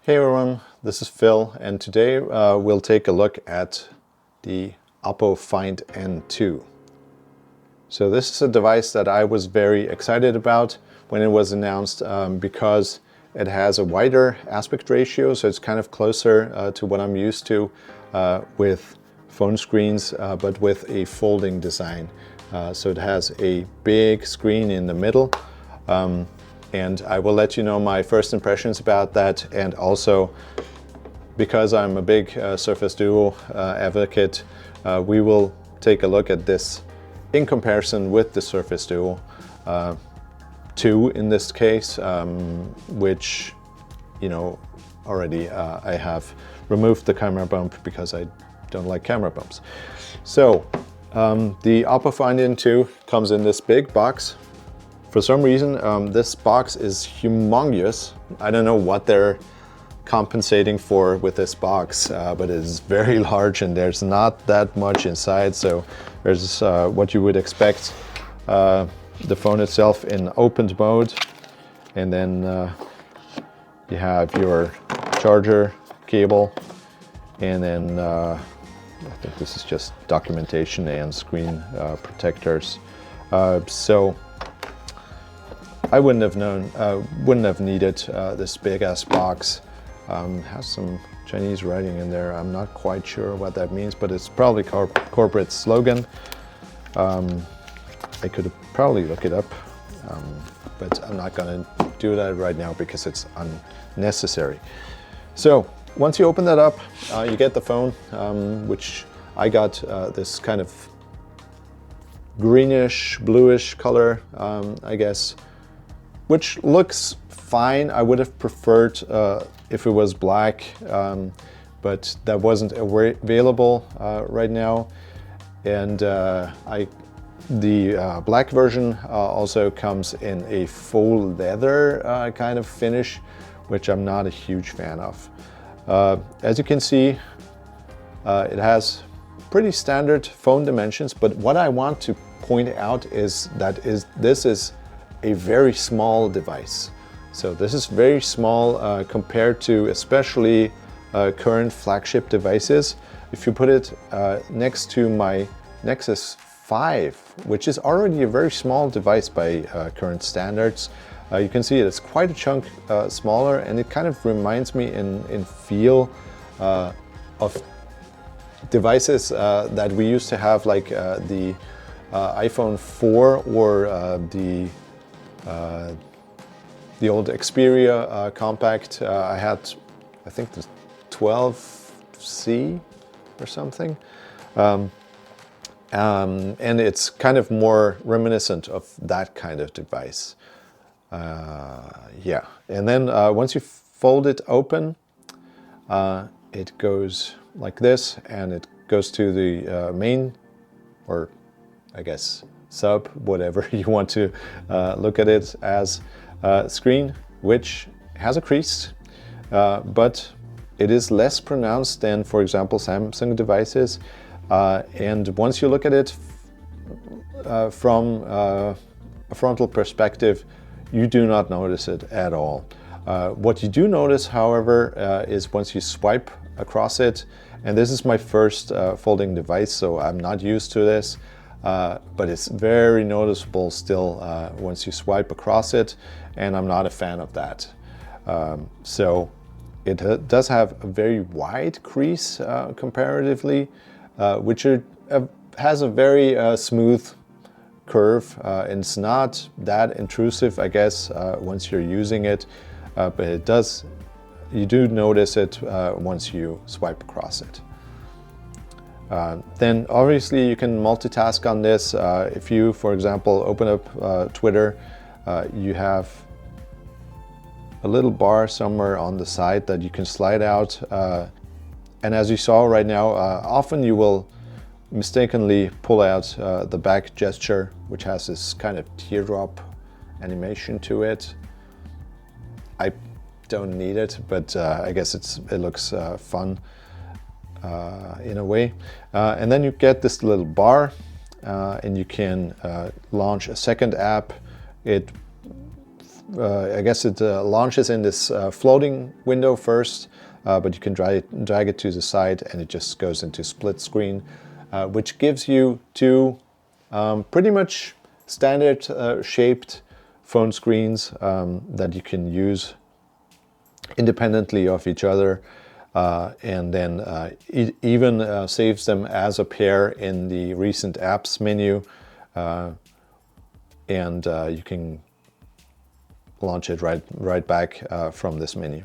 Hey everyone, this is Phil, and today we'll take a look at the Oppo Find N2. So this is a device that I was very excited about when it was announced because it has a wider aspect ratio, so it's kind of closer to what I'm used to with phone screens, but with a folding design. So it has a big screen in the middle. And I will let you know my first impressions about that, and also because I'm a big Surface Duo advocate, we will take a look at this in comparison with the Surface Duo 2 in this case, which, you know, already I have removed the camera bump because I don't like camera bumps. So the Oppo Find N2 comes in this big box. For some reason, this box is humongous. I don't know what they're compensating for with this box, but it is very large and there's not that much inside. So there's what you would expect. The phone itself in opened mode, and then you have your charger cable, and then I think this is just documentation and screen protectors. So I wouldn't have needed this big ass box. Has some Chinese writing in there. I'm not quite sure what that means, but it's probably corporate slogan. I could probably look it up, but I'm not gonna do that right now because it's unnecessary. So once you open that up, you get the phone, which I got this kind of greenish, bluish color, I guess, which looks fine. I would have preferred if it was black, but that wasn't available right now. And the black version also comes in a faux leather kind of finish, which I'm not a huge fan of. As you can see, it has pretty standard phone dimensions, but what I want to point out is that this is a very small device. So this is very small compared to especially current flagship devices. If you put it next to my Nexus 5, which is already a very small device by current standards, you can see it's quite a chunk smaller, and it kind of reminds me in feel of devices that we used to have, like the iPhone 4 or the old Xperia compact. I had, I think, the 12C or something. And it's kind of more reminiscent of that kind of device. Yeah, and then once you fold it open, it goes like this, and it goes to the main, or I guess sub, whatever you want to look at it as, screen, which has a crease, but it is less pronounced than, for example, Samsung devices. And once you look at it from a frontal perspective, you do not notice it at all. What you do notice, however, is once you swipe across it, and this is my first folding device, so I'm not used to this, but it's very noticeable still once you swipe across it, and I'm not a fan of that. So it does have a very wide crease comparatively, which has a very smooth curve, and it's not that intrusive, I guess, once you're using it, but it does, you do notice it once you swipe across it. Then obviously you can multitask on this. If you, for example, open up Twitter, you have a little bar somewhere on the side that you can slide out. And as you saw right now, often you will mistakenly pull out the back gesture, which has this kind of teardrop animation to it. I don't need it, but I guess it looks fun in a way. And then you get this little bar, and you can launch a second app. It I guess it launches in this floating window first, but you can drag it to the side and it just goes into split screen, which gives you two pretty much standard shaped phone screens that you can use independently of each other, and then it even saves them as a pair in the recent apps menu, and you can launch it right back from this menu.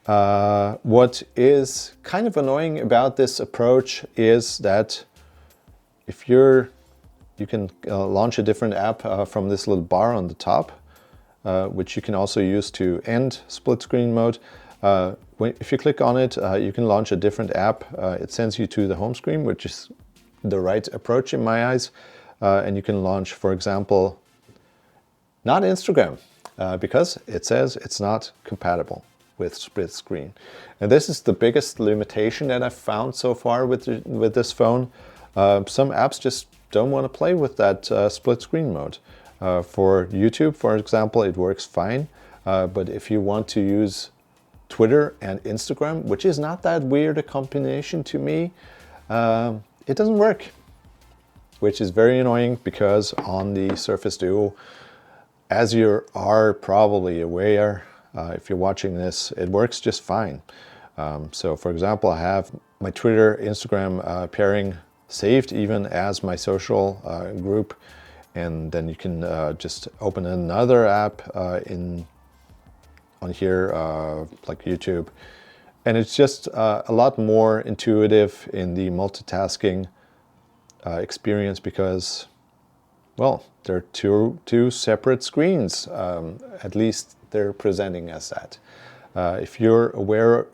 What is kind of annoying about this approach is that if you can launch a different app from this little bar on the top, which you can also use to end split screen mode. If you click on it, you can launch a different app. It sends you to the home screen, which is the right approach in my eyes. And you can launch, for example, not Instagram, because it says it's not compatible with split screen. And this is the biggest limitation that I've found so far with this phone. Some apps just don't want to play with that split screen mode. For YouTube, for example, it works fine. But if you want to use Twitter and Instagram, which is not that weird a combination to me, it doesn't work. Which is very annoying because on the Surface Duo, as you are probably aware, if you're watching this, it works just fine. So for example, I have my Twitter, Instagram pairing saved even as my social group, and then you can just open another app on here, like YouTube, and it's just a lot more intuitive in the multitasking experience because, well, they're two separate screens. At least they're presenting as that. If you're aware,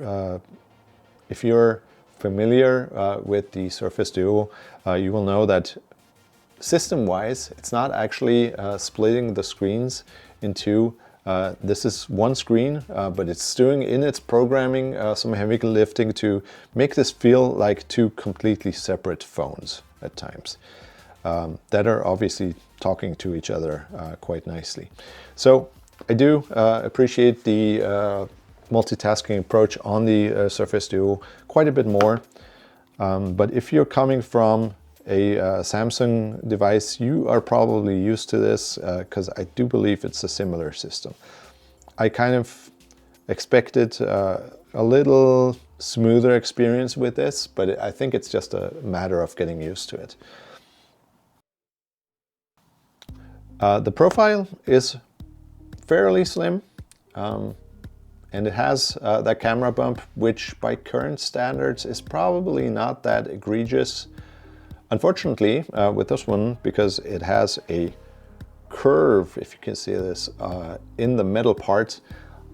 if you're familiar with the Surface Duo, you will know that system-wise, it's not actually splitting the screens in two. This is one screen, but it's doing in its programming some heavy lifting to make this feel like two completely separate phones at times that are obviously talking to each other quite nicely. So I do appreciate the multitasking approach on the Surface Duo quite a bit more. But if you're coming from a Samsung device, you are probably used to this because I do believe it's a similar system. I kind of expected a little smoother experience with this, but I think it's just a matter of getting used to it. The profile is fairly slim, and it has that camera bump, which by current standards is probably not that egregious. Unfortunately, with this one, because it has a curve, if you can see this, in the middle part,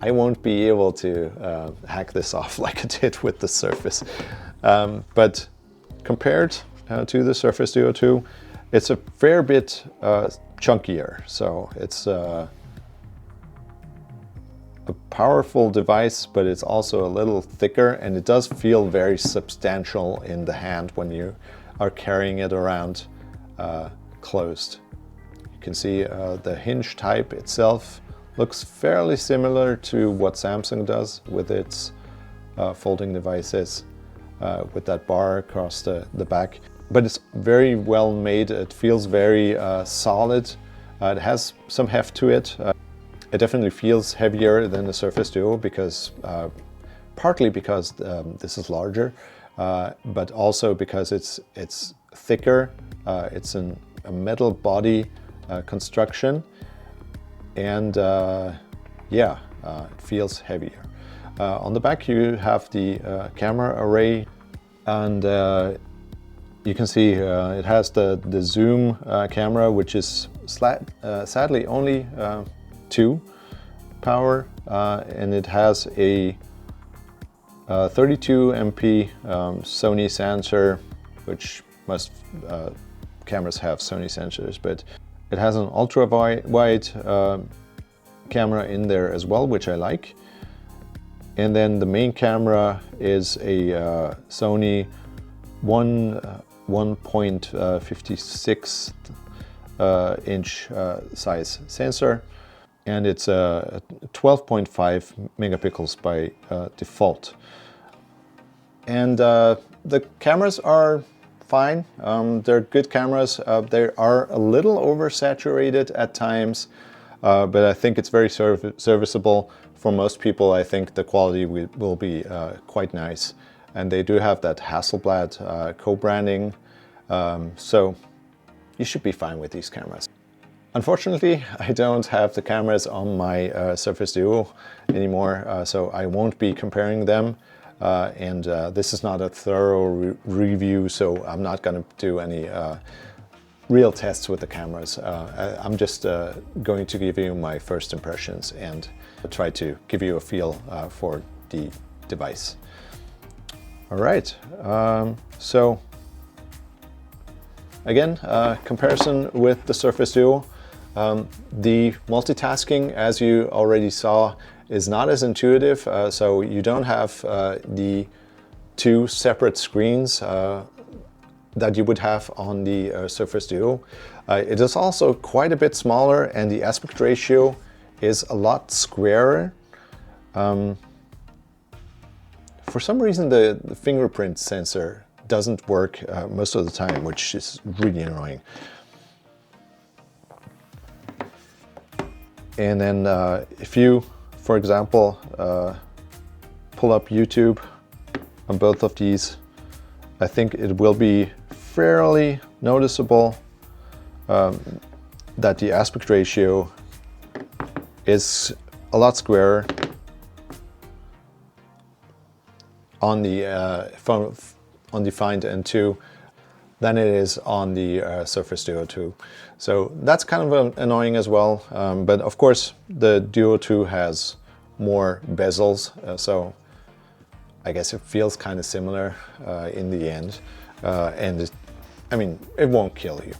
I won't be able to hack this off like I did with the Surface. But compared to the Surface Duo 2, it's a fair bit chunkier. So it's a powerful device, but it's also a little thicker, and it does feel very substantial in the hand when you are carrying it around closed. You can see the hinge type itself looks fairly similar to what Samsung does with its folding devices, with that bar across the back. But it's very well made. It feels very solid. It has some heft to it. It definitely feels heavier than the Surface Duo because partly because this is larger, but also because it's thicker. It's a metal body construction, and yeah, it feels heavier. On the back you have the camera array, and you can see it has the zoom camera, which is sadly only 2 power, and it has a 32 MP Sony sensor, which most cameras have Sony sensors, but it has an ultra wide camera in there as well, which I like. And then the main camera is a Sony 1.56 inch size sensor. and it's 12.5 megapixels by default. And the cameras are fine. They're good cameras. They are a little oversaturated at times, but I think it's very serviceable. For most people, I think the quality will be quite nice. And they do have that Hasselblad co-branding, so you should be fine with these cameras. Unfortunately, I don't have the cameras on my Surface Duo anymore, so I won't be comparing them. And this is not a thorough review, so I'm not going to do any real tests with the cameras. I'm just going to give you my first impressions and try to give you a feel for the device. All right, so again, comparison with the Surface Duo. The multitasking, as you already saw, is not as intuitive, so you don't have the two separate screens that you would have on the Surface Duo. It is also quite a bit smaller, and the aspect ratio is a lot squarer. For some reason, the fingerprint sensor doesn't work most of the time, which is really annoying. And then if you, for example, pull up YouTube on both of these, I think it will be fairly noticeable that the aspect ratio is a lot squarer on the Find N2 than it is on the Surface Duo 2. So that's kind of annoying as well. But of course, the Duo 2 has more bezels, so I guess it feels kind of similar in the end. And I mean, it won't kill you.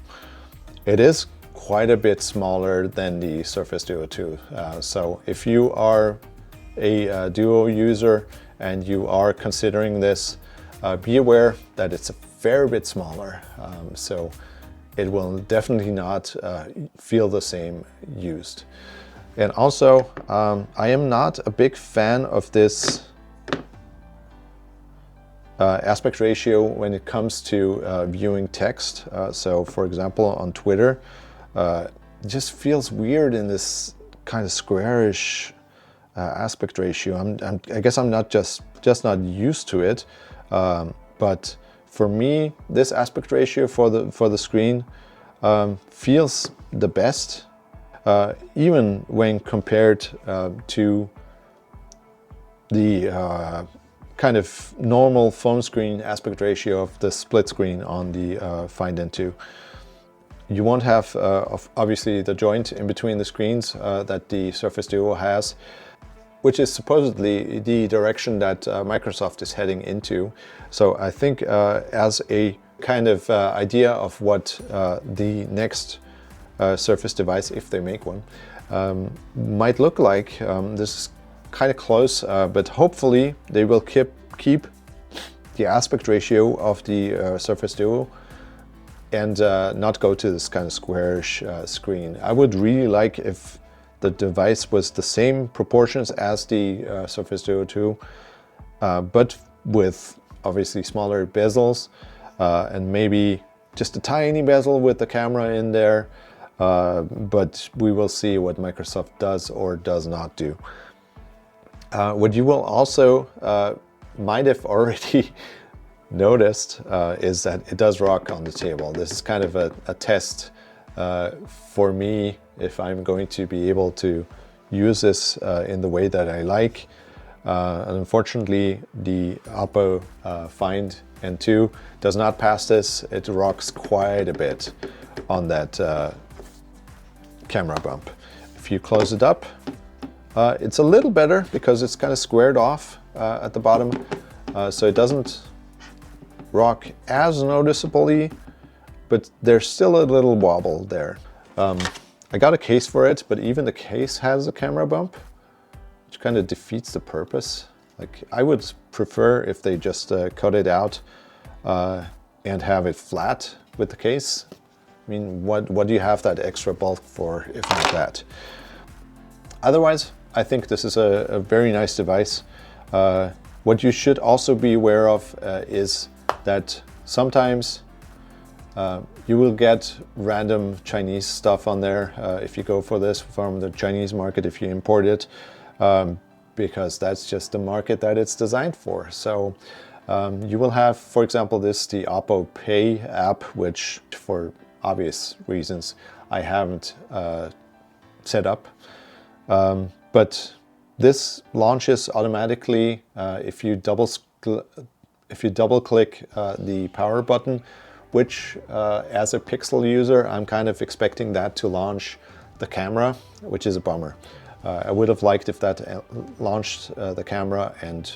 It is quite a bit smaller than the Surface Duo 2. So if you are a Duo user and you are considering this, be aware that it's a fair bit smaller. So it will definitely not feel the same used. And also, I am not a big fan of this aspect ratio when it comes to viewing text. So for example, on Twitter, it just feels weird in this kind of squarish aspect ratio. I guess I'm not just not used to it. But for me, this aspect ratio for the screen feels the best, even when compared to the kind of normal phone screen aspect ratio of the split screen on the Find N2. You won't have obviously the joint in between the screens that the Surface Duo has, which is supposedly the direction that Microsoft is heading into. So I think as a kind of idea of what the next Surface device, if they make one, might look like, this is kind of close, but hopefully they will keep the aspect ratio of the Surface Duo and not go to this kind of squarish screen. I would really like if the device was the same proportions as the Surface Duo 2, but with obviously smaller bezels and maybe just a tiny bezel with the camera in there. But we will see what Microsoft does or does not do. What you will also might have already noticed is that it does rock on the table. This is kind of a test for me if I'm going to be able to use this in the way that I like. And unfortunately, the Oppo Find N2 does not pass this. It rocks quite a bit on that camera bump. If you close it up, it's a little better because it's kind of squared off at the bottom, so it doesn't rock as noticeably, but there's still a little wobble there. I got a case for it, but even the case has a camera bump, which kind of defeats the purpose. Like, I would prefer if they just cut it out and have it flat with the case. I mean, what do you have that extra bulk for if not that? Otherwise, I think this is a very nice device. What you should also be aware of is that sometimes you will get random Chinese stuff on there if you go for this from the Chinese market, if you import it, because that's just the market that it's designed for. So you will have, for example, the Oppo Pay app, which for obvious reasons I haven't set up. But this launches automatically if you double click the power button, which as a Pixel user, I'm kind of expecting that to launch the camera, which is a bummer. I would have liked if that launched the camera and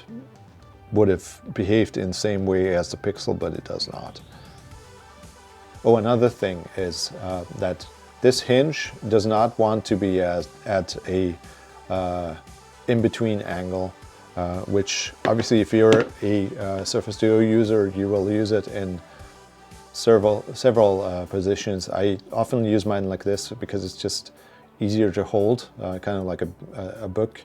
would have behaved in the same way as the Pixel, but it does not. Oh, another thing is that this Hinge does not want to be at a in-between angle, which obviously if you're a Surface Duo user, you will use it in several positions. I often use mine like this because it's just easier to hold, kind of like a book.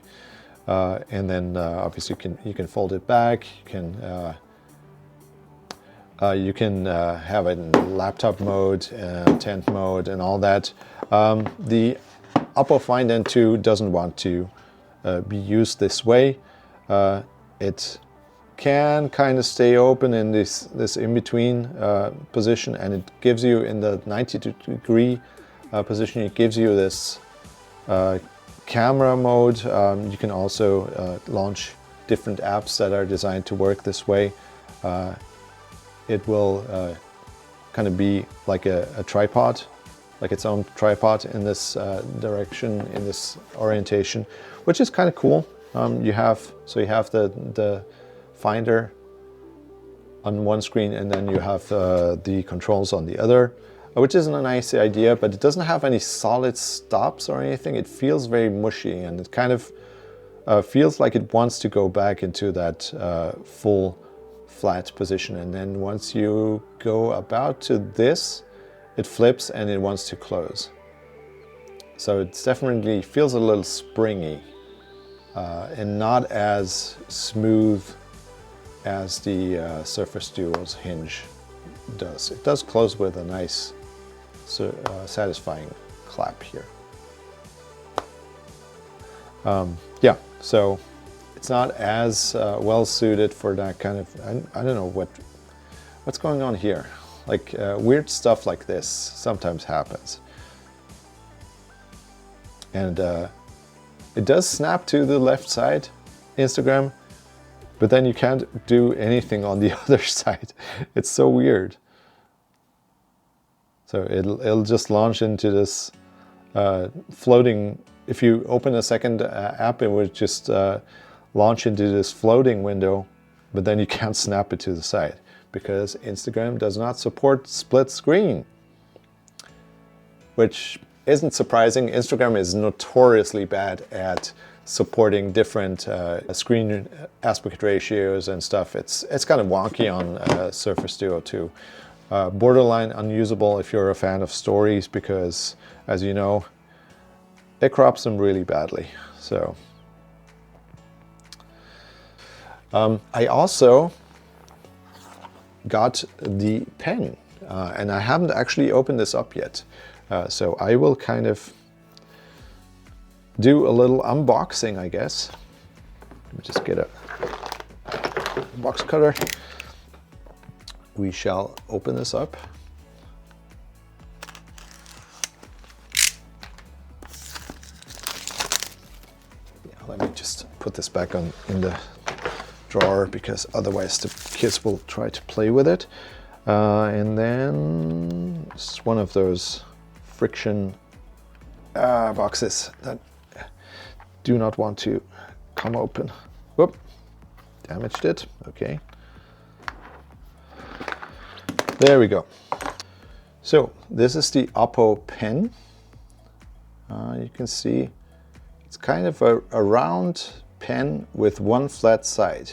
And then obviously you can fold it back. You can have it in laptop mode, tent mode, and all that. The Oppo Find N2 doesn't want to be used this way. It can kind of stay open in this in-between position, and it gives you in the 90-degree position, it gives you this camera mode. You can also launch different apps that are designed to work this way. It will kind of be like a tripod, like its own tripod in this direction, in this orientation, which is kind of cool. You have the Finder on one screen, and then you have the controls on the other, which isn't a nice idea, but it doesn't have any solid stops or anything. It feels very mushy, and it kind of feels like it wants to go back into that full flat position. And then once you go about to this, it flips and it wants to close. So it definitely feels a little springy and not as smooth as the Surface Duo's Hinge does. It does close with a nice, satisfying clap here. Yeah, so it's not as well suited for that kind of, I don't know what's going on here. Like weird stuff like this sometimes happens. And it does snap to the left side, Instagram, but then you can't do anything on the other side. It's so weird. So it'll just launch into this floating. If you open a second app, it would just launch into this floating window, but then you can't snap it to the side because Instagram does not support split screen, which isn't surprising. Instagram is notoriously bad at supporting different screen aspect ratios and stuff. It's kind of wonky on Surface Duo too. Borderline unusable if you're a fan of stories, because as you know, it crops them really badly. So I also got the pen, and I haven't actually opened this up yet. So I will kind of do a little unboxing, I guess. Let me just get a box cutter. We shall open this up. Yeah, let me just put this back in the drawer, because otherwise the kids will try to play with it. And then it's one of those friction boxes that do not want to come open. Whoop, damaged it. Okay. There we go. So this is the Oppo Pen. You can see it's kind of a round pen with one flat side.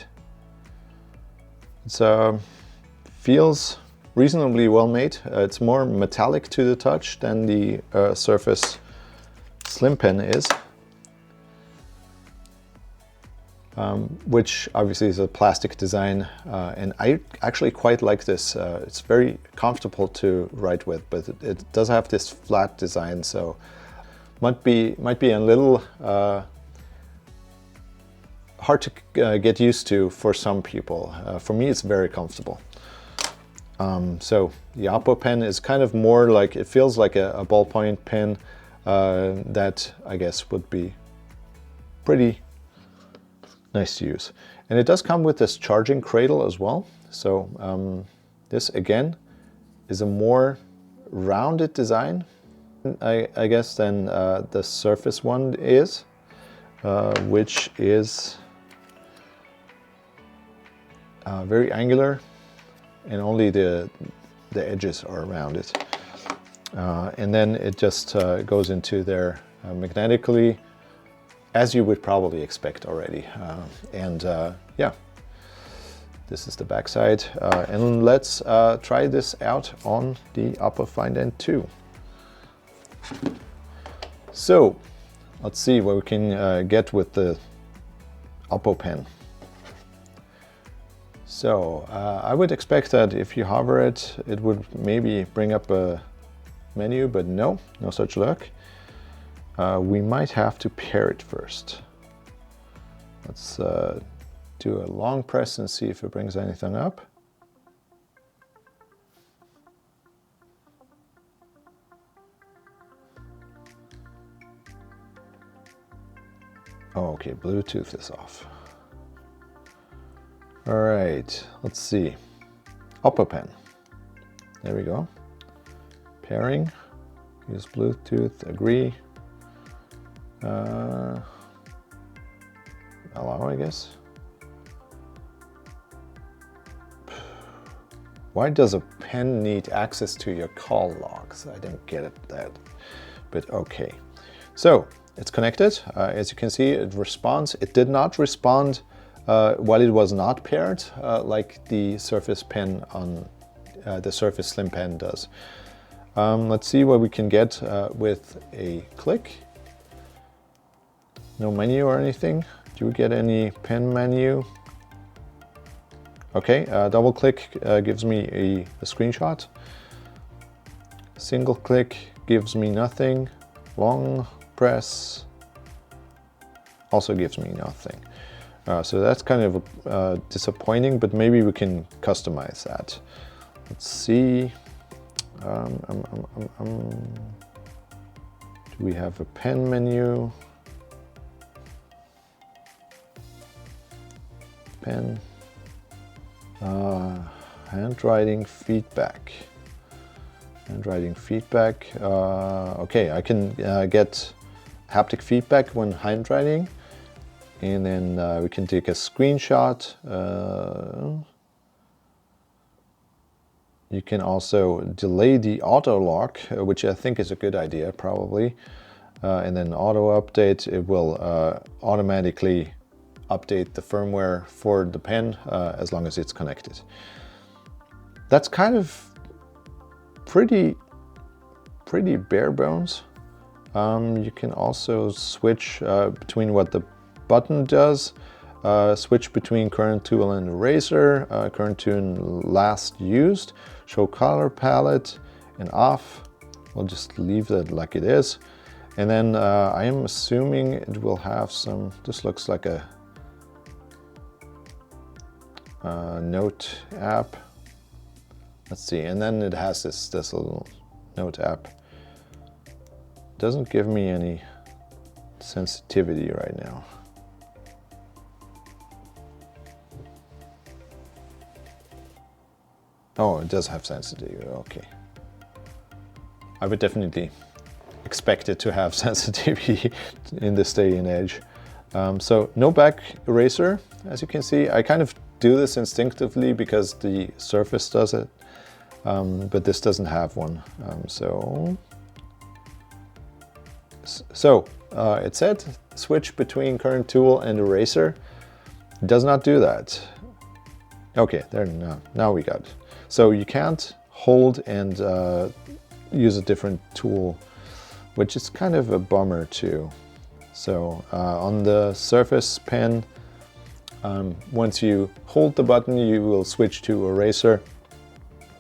It feels reasonably well made. It's more metallic to the touch than the Surface Slim Pen is. which obviously is a plastic design, and I actually quite like this. It's very comfortable to write with, but it does have this flat design, so might be a little hard to get used to for some people. For me, it's very comfortable. So the Oppo Pen is kind of more like, it feels like a ballpoint pen that I guess would be pretty nice to use. And it does come with this charging cradle as well. So this again is a more rounded design, I guess, than the Surface one is, which is very angular, and only the edges are rounded. And then it just goes into there magnetically, as you would probably expect already. Yeah, this is the back side. And let's try this out on the Oppo Find N2. So let's see what we can get with the Oppo Pen. So I would expect that if you hover it, it would maybe bring up a menu, but no such luck. We might have to pair it first. Let's do a long press and see if it brings anything up. Oh, okay, Bluetooth is off. All right, let's see. Oppo Pen. There we go. Pairing. Use Bluetooth. Agree. Allow, I guess. Why does a pen need access to your call logs? I don't get it, that, but okay. So it's connected. As you can see, it responds. It did not respond while it was not paired, like the Surface Pen on the Surface Slim Pen does. Let's see what we can get with a click. No menu or anything. Do we get any pen menu? Okay, double click gives me a screenshot. Single click gives me nothing. Long press also gives me nothing. So that's kind of disappointing, but maybe we can customize that. Let's see. Do we have a pen menu? Pen. Handwriting feedback. Handwriting feedback. Okay, I can get haptic feedback when handwriting. And then we can take a screenshot. You can also delay the auto lock, which I think is a good idea, probably. And then auto update, it will automatically update the firmware for the pen as long as it's connected. That's kind of pretty bare bones. You can also switch between what the button does, switch between current tool and eraser, current tool last used, show color palette and off. We'll just leave that like it is. And then I am assuming it will have some, this looks like a note app. Let's see, and then it has this little note app. Doesn't give me any sensitivity right now. Oh, it does have sensitivity, okay. I would definitely expect it to have sensitivity in this day and age. So no back eraser, as you can see. I kind of do this instinctively because the Surface does it, but this doesn't have one. It said switch between current tool and eraser. It does not do that. Okay, there, now we got it. So you can't hold and use a different tool, which is kind of a bummer too. So on the Surface Pen, Once you hold the button, you will switch to eraser,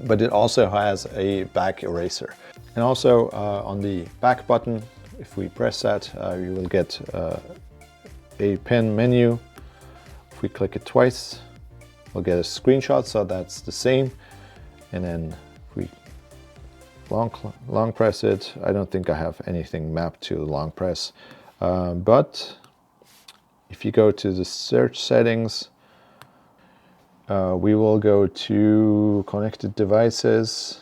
but it also has a back eraser. And also on the back button, if we press that, you will get a pen menu. If we click it twice, we'll get a screenshot, so that's the same. And then if we long press it, I don't think I have anything mapped to long press, but if you go to the search settings, we will go to connected devices,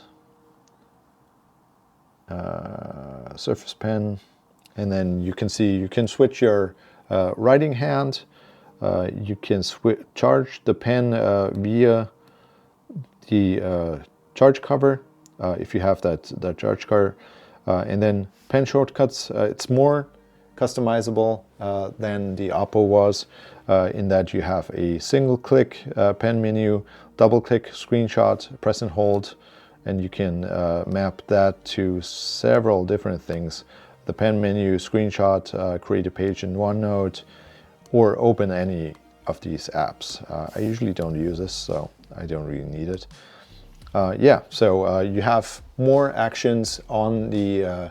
Surface Pen, and then you can see you can switch your writing hand. You can charge the pen via the charge cover if you have that charge cover, and then pen shortcuts. It's more customizable than the Oppo was, in that you have a single click pen menu, double click screenshot, press and hold, and you can map that to several different things. The pen menu, screenshot, create a page in OneNote, or open any of these apps. I usually don't use this, so I don't really need it. Yeah, so you have more actions on the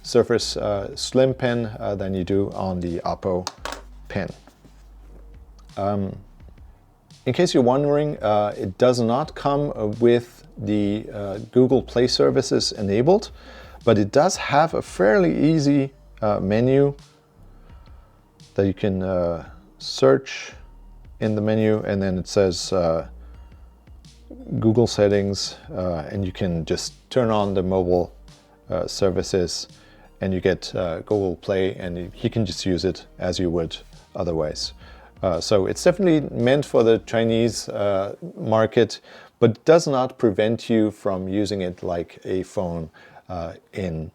Surface Slim Pen than you do on the Oppo Pen. In case you're wondering, it does not come with the Google Play services enabled, but it does have a fairly easy menu that you can search in the menu, and then it says Google settings, and you can just turn on the mobile services, and you get Google Play, and you can just use it as you would otherwise. So it's definitely meant for the Chinese market, but it does not prevent you from using it like a phone in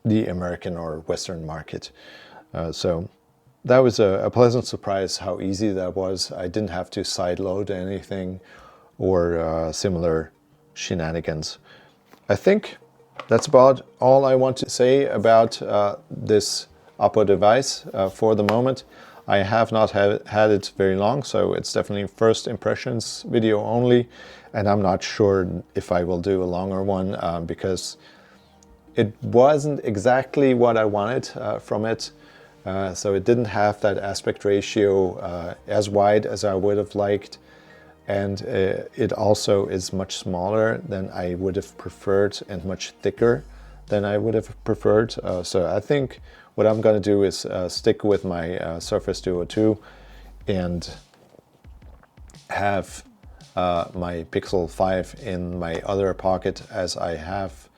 the American or Western market. So that was a pleasant surprise how easy that was. I didn't have to sideload anything or similar shenanigans. I think that's about all I want to say about this Oppo device for the moment. I have not had it very long, so it's definitely first impressions video only, and I'm not sure if I will do a longer one because it wasn't exactly what I wanted from it. So it didn't have that aspect ratio as wide as I would have liked, and it also is much smaller than I would have preferred and much thicker than I would have preferred. So I think what I'm going to do is stick with my Surface Duo 2 and have my Pixel 5 in my other pocket, as I have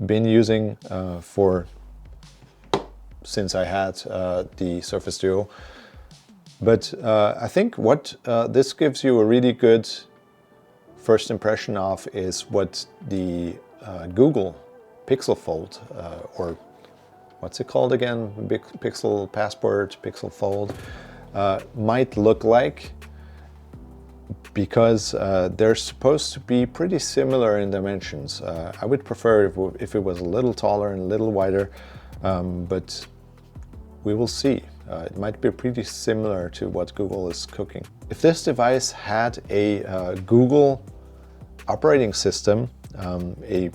been using since I had the Surface Duo. But I think what this gives you a really good first impression of is what the Google Pixel Fold, or what's it called again? Pixel Passport, Pixel Fold, might look like, because they're supposed to be pretty similar in dimensions. I would prefer if it was a little taller and a little wider, but we will see. It might be pretty similar to what Google is cooking. If this device had a Google operating system, it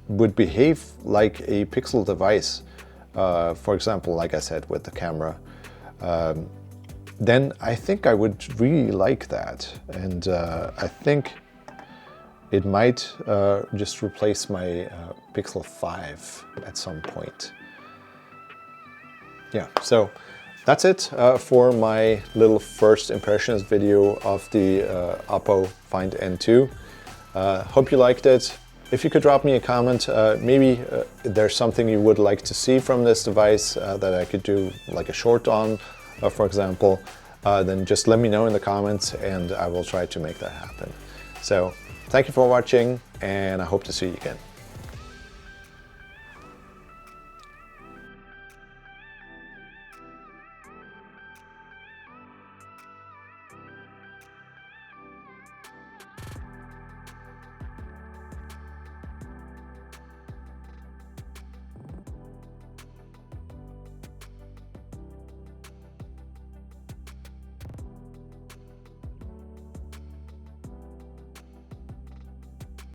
would behave like a Pixel device. For example, like I said, with the camera, then I think I would really like that. And I think it might just replace my Pixel 5 at some point. Yeah, so that's it for my little first impressions video of the Oppo Find N2. Hope you liked it. If you could drop me a comment, maybe there's something you would like to see from this device that I could do like a short on, for example, then just let me know in the comments and I will try to make that happen. So thank you for watching, and I hope to see you again.